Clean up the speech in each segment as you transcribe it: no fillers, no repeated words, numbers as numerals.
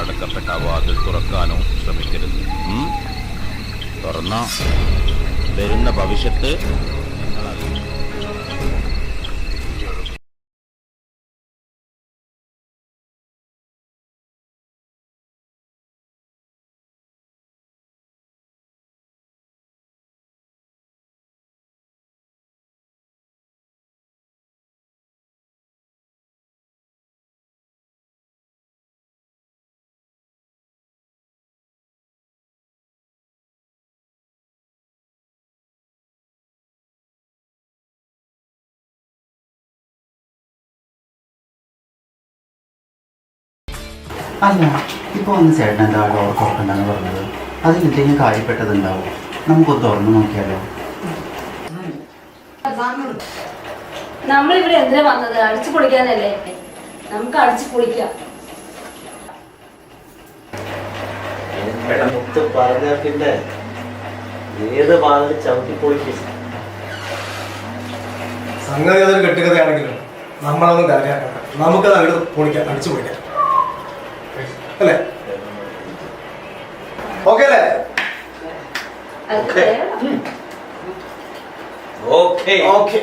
അടക്കപ്പെട്ട വാതിൽ തുറക്കാനോ ശ്രമിക്കരുത്. തുറന്ന വരുന്ന ഭവിഷ്യത്ത് നിങ്ങളറിയും. അല്ല, ഇപ്പോൾ വന്ന് ചേട്ടൻ എന്താ ഡോർ തുറക്കണ്ടെന്ന് പറഞ്ഞത്? അതിൽ എന്തെങ്കിലും കാര്യപ്പെട്ടതുണ്ടാവും. നമുക്കൊന്ന് തുറന്നു നോക്കിയാലോ? നമ്മളിവിടെ എന്തിനാ വന്നത്? അടിച്ചു പൊളിക്കാനല്ലേ? നമുക്ക് അടിച്ചു പൊളിക്കാം. പറഞ്ഞ പിന്നെ ഏത് വാതിൽ ചവിട്ടി പൊളിക്കും. സംഗതി അതൊരു കെട്ടുകഥയാണെങ്കിലും നമ്മളതൊന്നും കാര്യമാക്കണ്ട. നമുക്കത് അങ്ങോട്ട് പൊളിക്കാം, അടിച്ചു പൊളിക്കാം. അല്ലേ? ഓക്കെ അല്ലേ? Okay okay.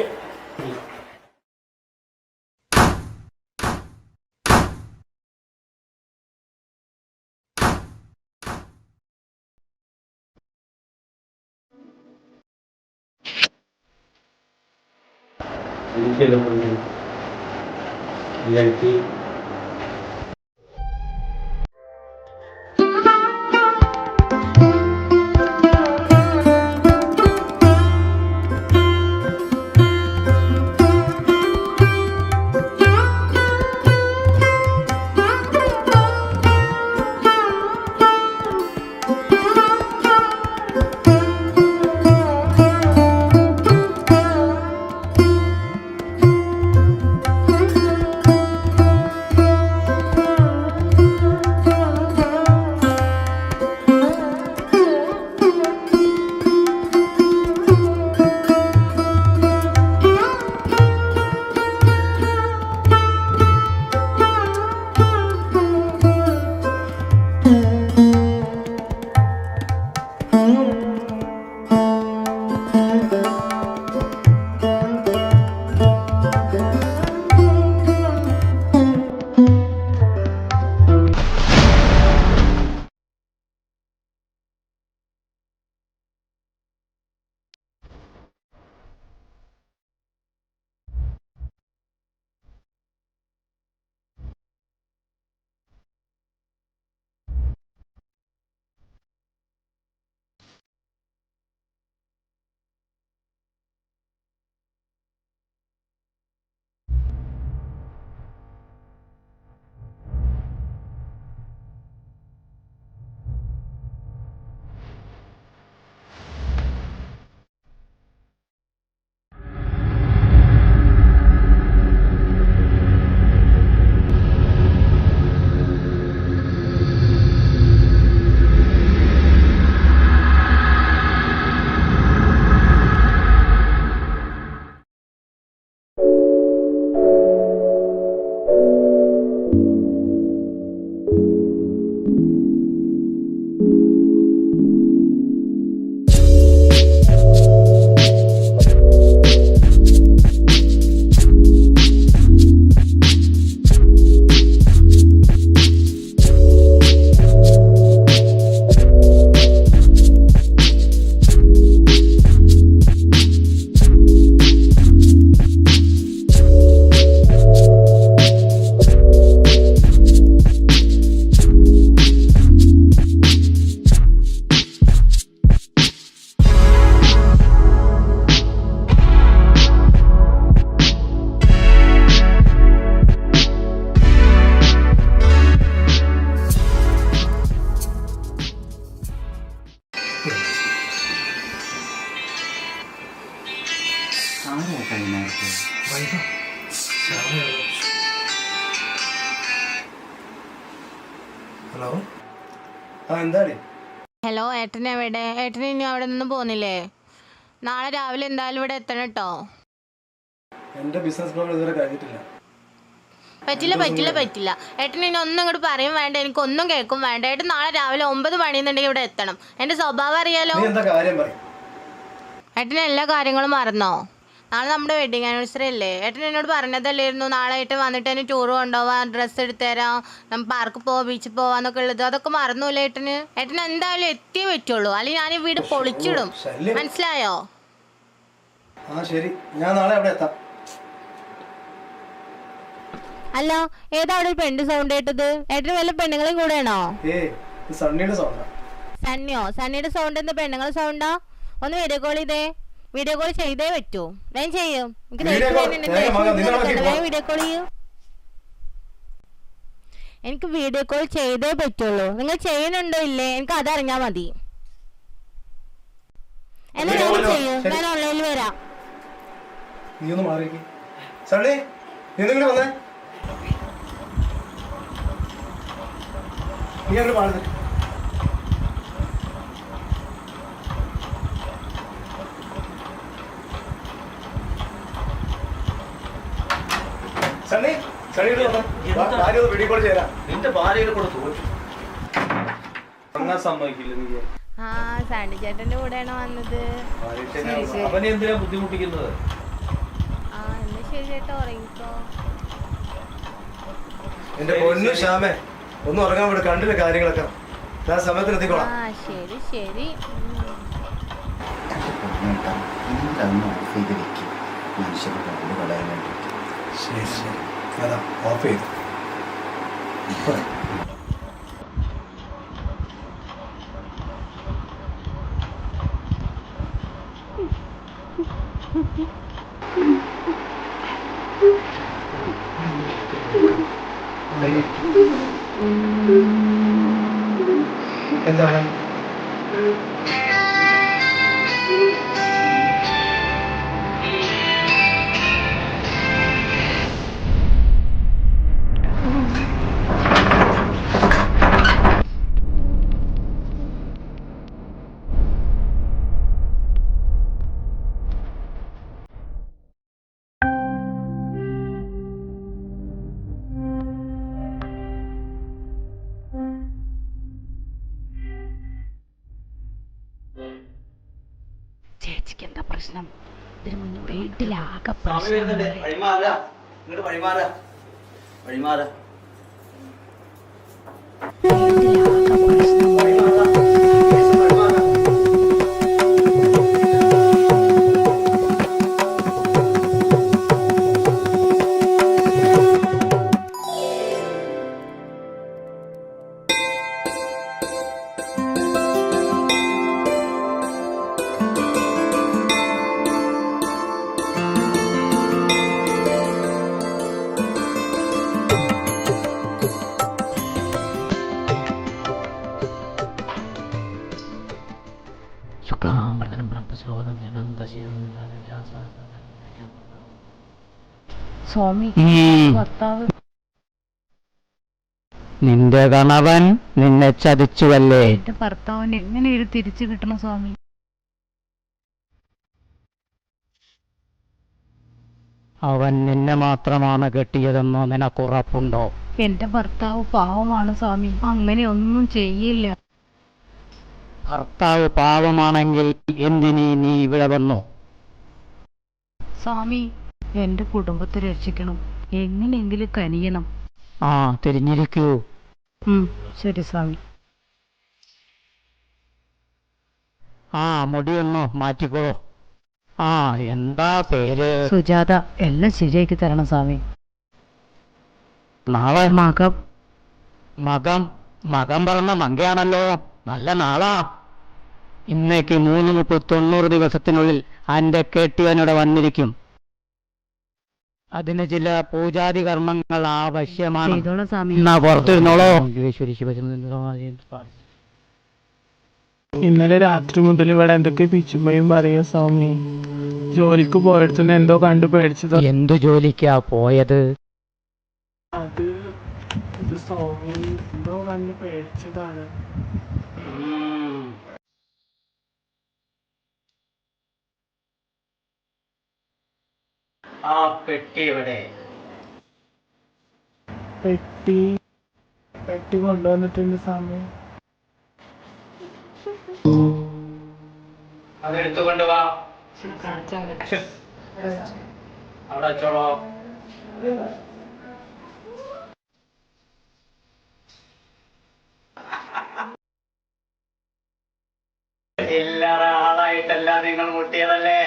ഹലോ, എന്താടി? ഹലോ, ഏട്ടൻ എവിടെ? ഏട്ടൻ ഇനി അവിടെ നിന്ന് പോകുന്നില്ലേ? നാളെ രാവിലെ എന്തായാലും ഇവിടെ എത്തണം കേട്ടോ. എൻ്റെ ബിസിനസ് പ്ലാൻ ഇതുവരെ കഴിഞ്ഞിട്ടില്ല. പറ്റില്ല പറ്റില്ല പറ്റില്ല. ഏട്ടൻ ഇനി ഒന്നും ഇങ്ങോട്ട് പറയും വേണ്ട, എനിക്കൊന്നും കേൾക്കും വേണ്ട. ഏട്ടൻ നാളെ രാവിലെ 9 മണിന്നുണ്ടെങ്കിൽ ഇവിടെ എത്തണം. എൻ്റെ സ്വഭാവം അറിയാലോ. നീ എന്താ കാര്യം പറയും? ഏട്ടൻ എല്ലാ കാര്യങ്ങളും മറന്നോ? നാളെ നമ്മുടെ വെഡിങ് ആനിവേഴ്സറി അല്ലേ? ഏട്ടൻ എന്നോട് പറഞ്ഞതല്ലായിരുന്നു നാളെ ഏട്ടൻ വന്നിട്ട് എന്നെ ടൂർ കൊണ്ടുപോവാം, ഡ്രസ്സ് എടുത്തു തരാം, നമുക്ക് പാർക്ക് പോവാം, ബീച്ചിൽ പോവാന്നൊക്കെ ഉള്ളത്. അതൊക്കെ മറന്നൂല്ലേ ഏട്ടന്? ഏട്ടൻ എന്തായാലും എത്തിയേ പറ്റുള്ളൂ, അല്ലെങ്കിൽ ഞാൻ ഈ വീട് പൊളിച്ചിടും. മനസ്സിലായോ? ആ ശരി, ഞാൻ നാളെ അവിടെ എത്താം. അല്ല, ഏതാ അവിടെ ഒരു പെണ്ണ് സൗണ്ട് കേട്ടത്? ഏട്ടന് വല്ല പെണ്ണുങ്ങളെയും കൂടെയാണോ? സണ്ണിയുടെ സൗണ്ടാ. സണ്ണിയോ? സണ്ണിയുടെ സൗണ്ട് എന്താ പെണ്ണുങ്ങളെ സൗണ്ടാ? ഒന്ന് വീഡിയോ കോൾ ചെയ്തേ. വീഡിയോ കോൾ ചെയ്തേ പറ്റൂ. ഞാൻ ചെയ്യും. വീഡിയോ കോൾ ചെയ്യൂ. എനിക്ക് വീഡിയോ കോൾ ചെയ്തേ പറ്റുള്ളൂ. നിങ്ങൾ ചെയ്യുന്നുണ്ടോ ഇല്ലേ എനിക്ക് അതറിഞ്ഞാ മതി. എന്നാ ഞാൻ ചെയ്യും, ഞാൻ ഓൺലൈനിൽ വരാം. നീ ഒന്ന് മാറിയിരിക്കും. സണ്ണി, നീ ഒന്നിങ്ങോട്ട് വന്നേ. നീ അങ്ങോട്ട് പാടുന്നത്. സണ്ണി, സണ്ണിയോട് വന്നേ. ഭാര്യ ഒന്ന് വീഡിയോ കോൾ ചെയ്യാം. നിന്റെ ഭാര്യയുടെ കൂടെ തോറ്റു അങ്ങനെ സമ്മതിക്കില്ല നീ. ആ, സണ്ണി ചേട്ടന്റെ കൂടെയാണോ വന്നത്? അവനെ എന്തിനാ ബുദ്ധിമുട്ടിക്കുന്നത്? ആ, എന്നാ ശരി ചേട്ടാ, ഉറങ്ങിക്കോ. എന്റെ പൊന്നു ശ്യാമേ, ഒന്നും ഉറങ്ങാൻ വിട്. കണ്ടില്ല കാര്യങ്ങളൊക്കെ. ഞാൻ സമയത്തിന് എത്തിക്കോളാം. ആ ശരി ശരി. ഇതൊന്ന് ഓഫ് ചെയ്ത് വെക്കും, മനുഷ്യരുടെ കണ്ടു കളയാൻ വേണ്ടിയിട്ട്. ശരി ശരി, അതാ ഓഫ് ചെയ്തു. എന്താണ്? ചേച്ചിക്ക് എന്താ പ്രശ്നം? ഇതിന് മുന്നേ വീട്ടിലാകെ സ്വാമി ഭർത്താവ്. നിന്റെ കണവൻ നിന്നെ ചതിച്ചുവല്ലേ? എന്റെ ഭർത്താവിന് എങ്ങനെ ഇത് തിരിച്ചു കിട്ടണം സ്വാമി? അവൻ നിന്നെ മാത്രമാണ് കെട്ടിയതെന്നോ നിനക്കുറപ്പുണ്ടോ? എന്റെ ഭർത്താവ് പാവമാണ് സ്വാമി, അങ്ങനെ ഒന്നും ചെയ്യില്ല. ഭർത്താവ് പാവമാണെങ്കിൽ എന്തിനീ നീ ഇവിടെ വന്നു? സ്വാമി, എന്റെ കുടുംബത്തെ രക്ഷിക്കണം, എങ്ങനെയെങ്കിലും കനിയണം. ആ, തിരിഞ്ഞിരിക്കൂ. ശരി സ്വാമി. ആ, മുടിയൊന്നു മാറ്റിക്കോ. ആ, എന്താ പേര്? സുജാത. എല്ലാം ശരിയാക്കി തരണം സ്വാമി. നാളെ മകം. മകം? മകം പറഞ്ഞ മങ്കയാണല്ലോ, നല്ല നാളാ. ഇന്നേക്ക് 390 ദിവസത്തിനുള്ളിൽ എൻ്റെ കെട്ടിയവനിവിടെ വന്നിരിക്കും. അതിന് ചില പൂജാതി കർമ്മങ്ങൾ ആവശ്യമാണ്. എന്നാ പുറത്തിരുന്നോളോ. ഇന്നലെ രാത്രി മുതൽ ഇവിടെ എന്തൊക്കെ പിച്ചുമ്പയും പറയാ സ്വാമി. ജോലിക്ക് പോയടത്തുനിന്ന് എന്തോ കണ്ടു പേടിച്ചത്. എന്തു ജോലിക്കാ പോയത്? അത് സ്വാമി എന്തോ കണ്ടു പേടിച്ചതാണ്. ആ പെട്ടി ഇവിടെ. പെട്ടി കൊണ്ടുവന്നിട്ടുണ്ട് സ്വാമി. അതെടുത്തുകൊണ്ട് വാ. അവിടെ വെച്ചോളോ. ചില്ലറ ആളായിട്ടല്ല നിങ്ങൾ മുട്ടിയതല്ലേ?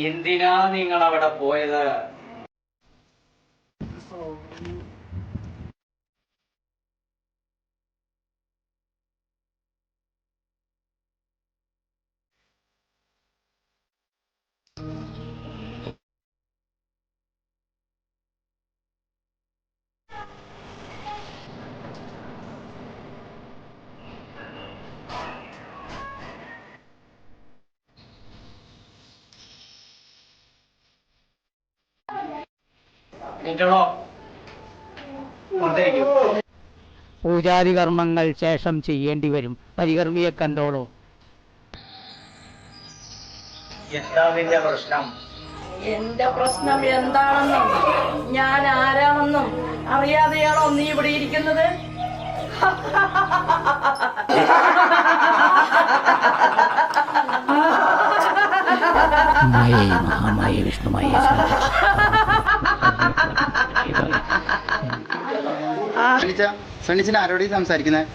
എന്തിനാ നിങ്ങൾ അവിടെ പോയത്? പൂജാതി കർമ്മങ്ങൾ ശേഷം ചെയ്യേണ്ടി വരും. പരികർമ്മിയെ കണ്ടോളൂ. എന്താ നിന്റെ പ്രശ്നം? എന്റെ പ്രശ്നം എന്താണെന്നും ഞാൻ ആരാണെന്നും അറിയാതെയാണോ നീ ഇവിടെ ഇരിക്കുന്നത്? മഹാമായ വിഷ്ണുമായ സണ്ണിച്ചൻ ആരോട് സംസാരിക്കുന്നത്?